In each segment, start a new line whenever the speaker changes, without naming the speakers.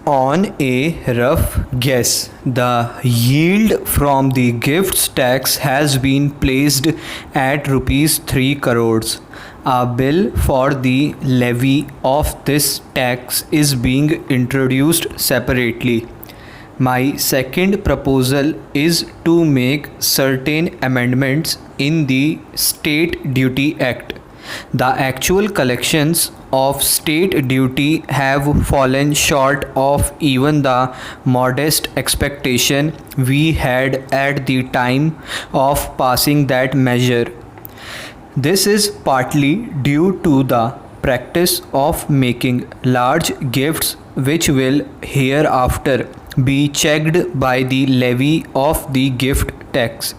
On a rough guess, the yield from the gifts tax has been placed at rupees 3 crores. A bill for the levy of this tax is being introduced separately. My second proposal is to make certain amendments in the State Duty Act. The actual collections of state duty have fallen short of even the modest expectation we had at the time of passing that measure. This is partly due to the practice of making large gifts, which will hereafter be checked by the levy of the gift tax.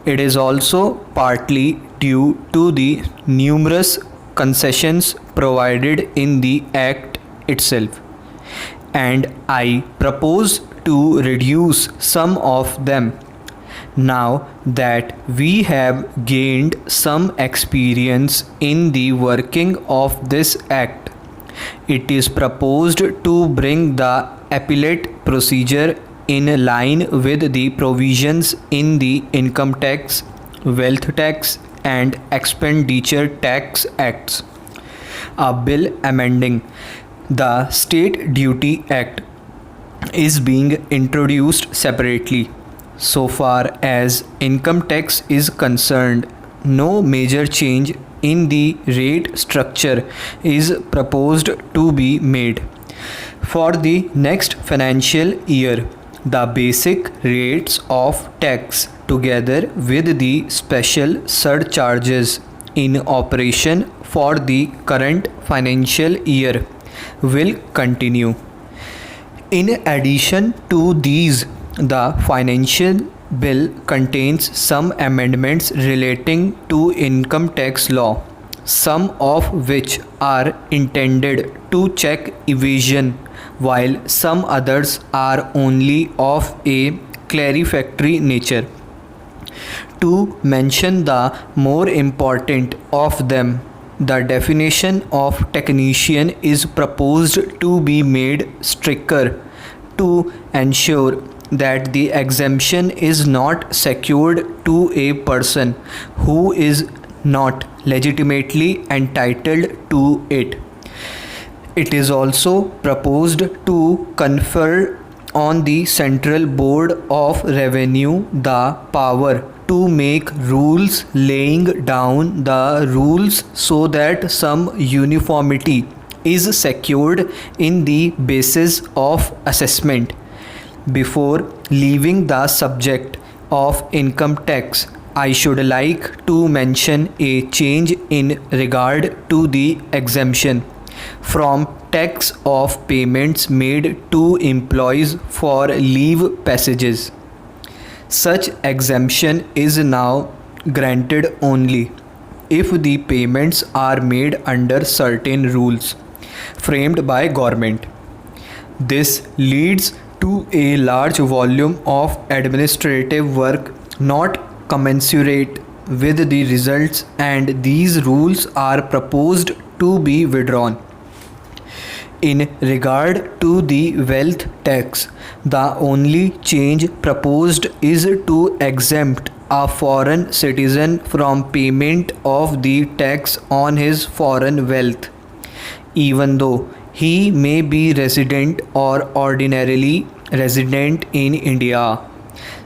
It is also partly due to the numerous concessions provided in the Act itself, and I propose to reduce some of them. Now that we have gained some experience in the working of this Act, it is proposed to bring the appellate procedure in line with the provisions in the Income Tax, Wealth Tax, and Expenditure Tax Acts. A bill amending the State Duty Act is being introduced separately. So far as income tax is concerned, no major change in the rate structure is proposed to be made. For the next financial year, the basic rates of tax together with the special surcharges in operation for the current financial year will continue. In addition to these, the financial bill contains some amendments relating to income tax law, some of which are intended to check evasion, while some others are only of a clarifactory nature. To mention the more important of them, the definition of technician is proposed to be made stricter to ensure that the exemption is not secured to a person who is not legitimately entitled to it. It is also proposed to confer on the Central Board of Revenue the power to make rules laying down the rules so that some uniformity is secured in the basis of assessment. Before leaving the subject of income tax, I should like to mention a change in regard to the exemption from tax of payments made to employees for leave passages. Such exemption is now granted only if the payments are made under certain rules framed by government. This leads to a large volume of administrative work not commensurate with the results, and these rules are proposed to be withdrawn. In regard to the wealth tax, the only change proposed is to exempt a foreign citizen from payment of the tax on his foreign wealth, even though he may be resident or ordinarily resident in India.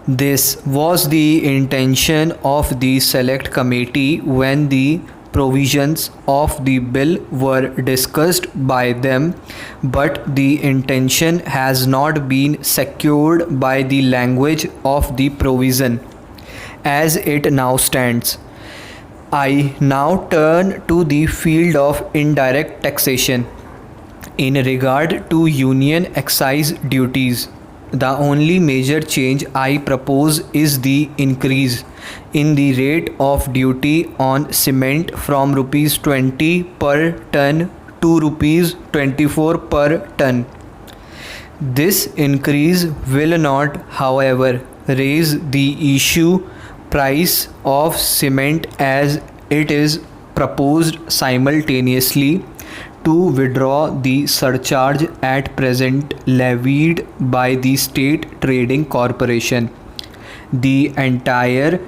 This was the intention of the Select Committee when the provisions of the bill were discussed by them, but the intention has not been secured by the language of the provision as it now stands. I now turn to the field of indirect taxation. In regard to union excise duties, the only major change I propose is the increase in the rate of duty on cement from rupees 20 per ton to rupees 24 per ton. This increase will not, however, raise the issue price of cement as it is proposed simultaneously to withdraw the surcharge at present levied by the State Trading Corporation. The entire